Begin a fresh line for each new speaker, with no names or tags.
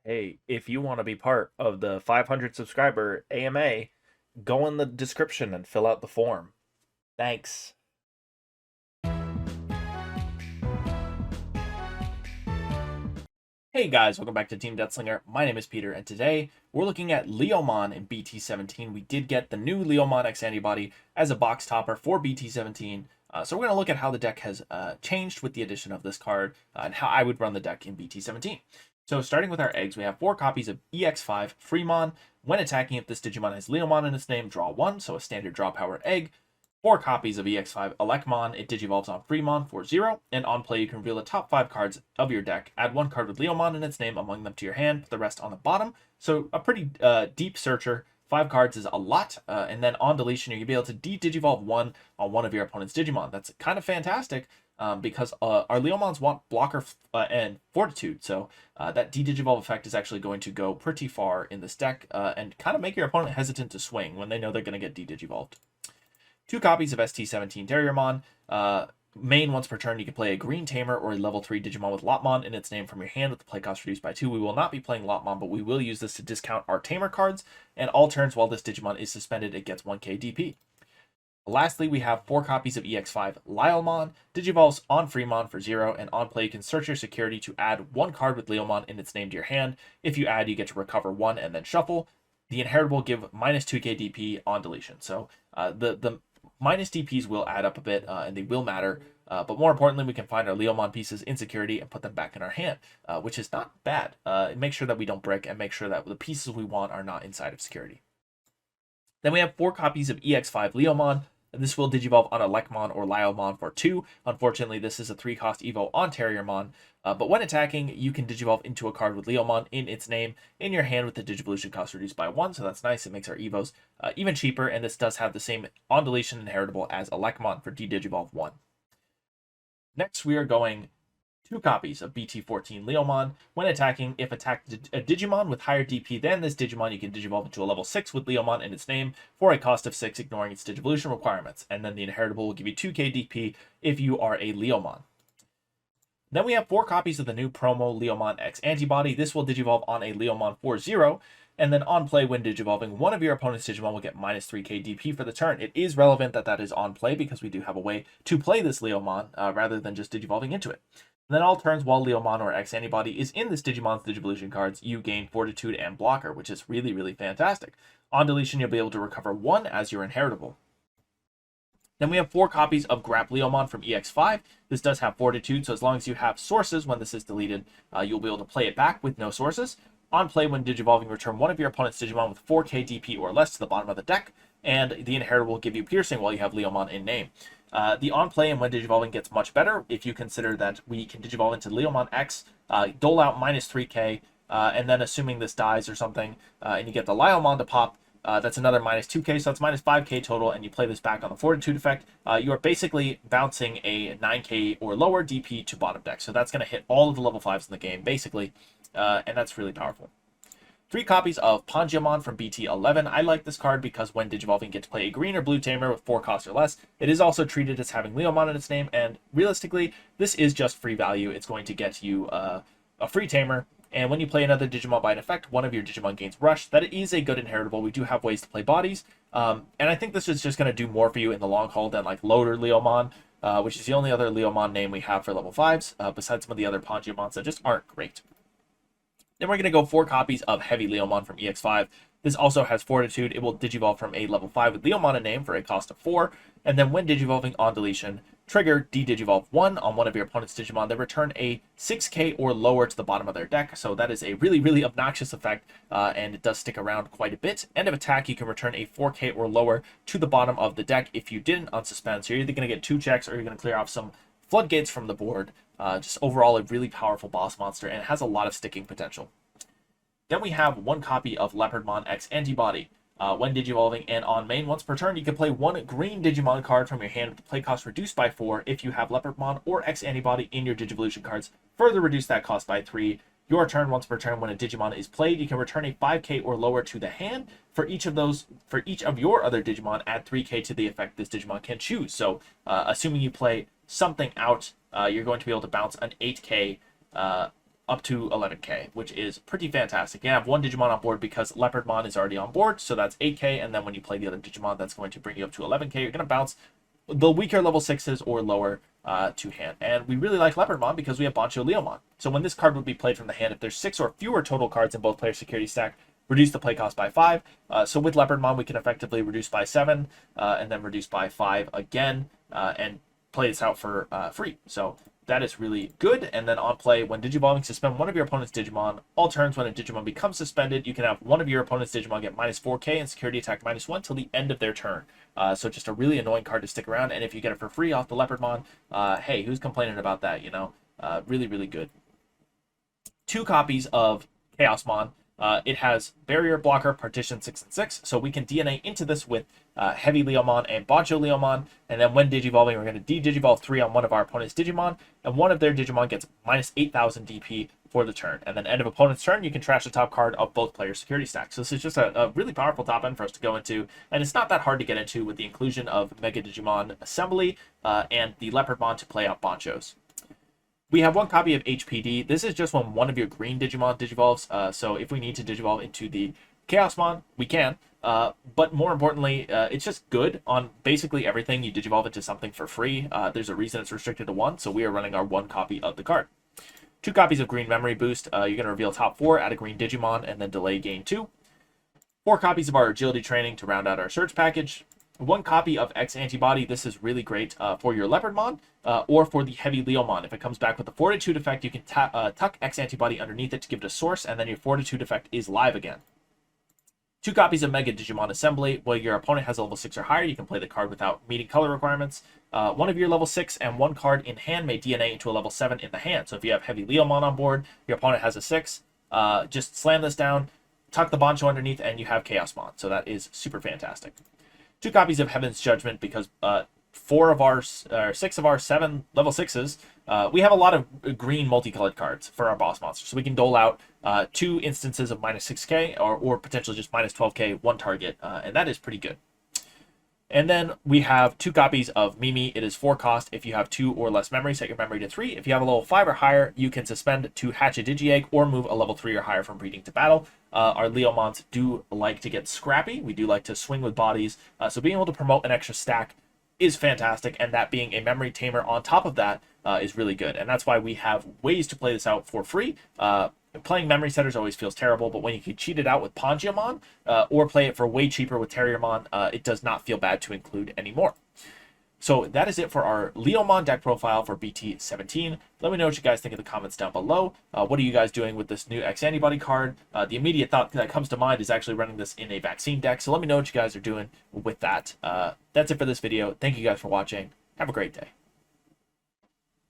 Hey, if you want to be part of the 500 subscriber AMA, go in the description and fill out the form. Thanks. Hey guys, welcome back to Team Death Slinger. My name is Peter, and today we're looking at Leomon in BT17. We did get the new Leomon X Antibody as a box topper for BT17. So we're going to look at how the deck has changed with the addition of this card and how I would run the deck in BT17. So starting with our eggs, we have 4 copies of EX5 Frimon. When attacking, if this Digimon has Leomon in its name, draw 1, so a standard draw power egg. 4 copies of EX5 Elecmon. It digivolves on Frimon for 0, and on play you can reveal the top 5 cards of your deck. Add 1 card with Leomon in its name among them to your hand, put the rest on the bottom. So a pretty deep searcher. 5 cards is a lot, and then on deletion you'll be able to de-digivolve 1 on one of your opponent's Digimon. That's kind of fantastic. Because our Leomons want blocker and fortitude, so that de-digivolve effect is actually going to go pretty far in this deck and kind of make your opponent hesitant to swing when they know they're going to get de-digivolved. 2 copies of ST17 Leomon. Main, once per turn, you can play a green Tamer or a level 3 Digimon with Leopardmon in its name from your hand with the play cost reduced by 2. We will not be playing Leopardmon, but we will use this to discount our Tamer cards, and all turns while this Digimon is suspended, it gets 1k DP. Lastly, we have 4 copies of EX5 Liollmon. Digivolves on Frimon for 0, and on play you can search your security to add 1 card with Leomon in its name to your hand. If you add, you get to recover 1 and then shuffle. The inheritable give minus 2k DP on deletion. So the minus DPs will add up a bit, and they will matter. But more importantly, we can find our Leomon pieces in security and put them back in our hand, which is not bad. Make sure that we don't brick and make sure that the pieces we want are not inside of security. Then we have 4 copies of EX5 Leomon. This will digivolve on Elecmon or Liollmon for 2. Unfortunately, this is a 3-cost evo on Terriermon. But when attacking, you can digivolve into a card with Leomon in its name in your hand with the Digivolution cost reduced by 1. So that's nice. It makes our evos even cheaper. And this does have the same on deletion inheritable as Elecmon for de-digivolve 1. Next, we are going 2 copies of BT14 Leomon. When attacking, if attacked a Digimon with higher DP than this Digimon, you can digivolve into a level 6 with Leomon in its name for a cost of 6, ignoring its Digivolution requirements. And then the inheritable will give you 2k DP if you are a Leomon. Then we have 4 copies of the new promo Leomon X Antibody. This will digivolve on a Leomon for 0. And then on play, when digivolving, one of your opponent's Digimon will get minus 3k DP for the turn. It is relevant that that is on play because we do have a way to play this Leomon rather than just digivolving into it. And then all turns while Leomon or X Antibody is in this Digimon's Digivolution cards, you gain Fortitude and Blocker, which is really, really fantastic. On deletion, you'll be able to recover 1 as your inheritable. Then we have 4 copies of GrapLeomon from EX5. This does have Fortitude, so as long as you have sources when this is deleted, you'll be able to play it back with no sources. On play, when digivolving, return one of your opponent's Digimon with 4k DP or less to the bottom of the deck, and the inheritable will give you Piercing while you have Leomon in name. The on play and when digivolving gets much better if you consider that we can digivolve into Leomon X, dole out minus 3k, and then assuming this dies or something, and you get the Liollmon to pop, that's another minus 2k, so that's minus 5k total, and you play this back on the Fortitude effect, you are basically bouncing a 9k or lower DP to bottom deck. So that's going to hit all of the level 5s in the game, basically, and that's really powerful. 3 copies of Panjyamon from BT11. I like this card because when digivolving, you get to play a green or blue Tamer with 4 costs or less. It is also treated as having Leomon in its name, and realistically, this is just free value. It's going to get you a free Tamer, and when you play another Digimon by an effect, one of your Digimon gains Rush. That is a good inheritable. We do have ways to play bodies, and I think this is just going to do more for you in the long haul than like Loader Leomon, which is the only other Leomon name we have for level 5s, besides some of the other Panjyamons that just aren't great. Then we're going to go 4 copies of HeavyLeomon from EX5. This also has Fortitude. It will digivolve from a level 5 with Leomon in name for a cost of 4. And then when digivolving on deletion, trigger de-digivolve 1 on one of your opponent's Digimon. They return a 6k or lower to the bottom of their deck. So that is a really, really obnoxious effect, and it does stick around quite a bit. End of attack, you can return a 4k or lower to the bottom of the deck if you didn't unsuspend. So you're either going to get 2 checks or you're going to clear off some floodgates from the board. Just overall a really powerful boss monster, and it has a lot of sticking potential. Then we have 1 copy of Leopardmon X Antibody. When digivolving and on main once per turn, you can play 1 green Digimon card from your hand with the play cost reduced by 4 if you have Leopardmon or X Antibody in your Digivolution cards. Further reduce that cost by 3. Your turn, once per turn, when a Digimon is played, you can return a 5k or lower to the hand. For each of your other Digimon, add 3k to the effect this Digimon can choose. So, assuming you play something out, you're going to be able to bounce an 8k up to 11k, which is pretty fantastic. You have one Digimon on board because Leopardmon is already on board, so that's 8k, and then when you play the other Digimon, that's going to bring you up to 11k. You're going to bounce the weaker level 6s or lower to hand. And we really like Leopardmon because we have BanchoLeomon. So when this card would be played from the hand, if there's 6 or fewer total cards in both player security stack, reduce the play cost by 5. So with Leopardmon, we can effectively reduce by 7 and then reduce by 5 again and play this out for free. So that is really good. And then on play, when Digivolving, suspend one of your opponent's Digimon. All turns when a Digimon becomes suspended, you can have one of your opponent's Digimon get minus 4k and security attack -1 till the end of their turn. So just a really annoying card to stick around. And if you get it for free off the Leopardmon, hey, who's complaining about that, you know? Really, really good. 2 copies of Chaosmon. It has barrier, blocker, partition 6 and 6, so we can DNA into this with HeavyLeomon and BanchoLeomon, and then when Digivolving, we're going to de-Digivolve 3 on one of our opponent's Digimon, and one of their Digimon gets minus 8,000 DP for the turn. And then end of opponent's turn, you can trash the top card of both players' security stacks. So this is just a really powerful top end for us to go into, and it's not that hard to get into with the inclusion of Mega Digimon Assembly and the Leopardmon to play out Banchos. We have 1 copy of HPD. This is just when one of your green Digimon digivolves. So if we need to digivolve into the Chaosmon, we can. But more importantly, it's just good on basically everything. You digivolve into something for free. There's a reason it's restricted to 1, so we are running our 1 copy of the card. 2 copies of Green Memory Boost. You're going to reveal top 4, add a green Digimon, and then delay gain 2. 4 copies of our Agility Training to round out our search package. 1 copy of X Antibody. This is really great for your Leopardmon or for the HeavyLeomon. If it comes back with the Fortitude effect, you can tuck X Antibody underneath it to give it a source, and then your Fortitude effect is live again. 2 copies of Mega Digimon Assembly. While your opponent has a level 6 or higher, you can play the card without meeting color requirements. 1 of your level 6 and 1 card in hand may DNA into a level 7 in the hand. So if you have HeavyLeomon on board, your opponent has a 6, just slam this down, tuck the Bancho underneath, and you have Chaosmon. So that is super fantastic. 2 copies of Heaven's Judgment because 6 of our 7 level 6s, we have a lot of green multicolored cards for our boss monsters. So we can dole out 2 instances of minus 6k or potentially just minus 12k, 1 target, and that is pretty good. And then we have 2 copies of Mimi. It is 4 cost. If you have 2 or less memory, set your memory to 3. If you have a level 5 or higher, you can suspend to hatch a Digi-Egg or move a level 3 or higher from breeding to battle. Our Leomons do like to get scrappy. We do like to swing with bodies. So being able to promote an extra stack is fantastic, and that being a memory tamer on top of that is really good. And that's why we have ways to play this out for free. Playing memory setters always feels terrible, but when you can cheat it out with Panjyamon or play it for way cheaper with Terriermon, it does not feel bad to include anymore. So that is it for our Leomon deck profile for BT17. Let me know what you guys think in the comments down below. What are you guys doing with this new X Antibody card? The immediate thought that comes to mind is actually running this in a vaccine deck. So let me know what you guys are doing with that. That's it for this video. Thank you guys for watching. Have a great day.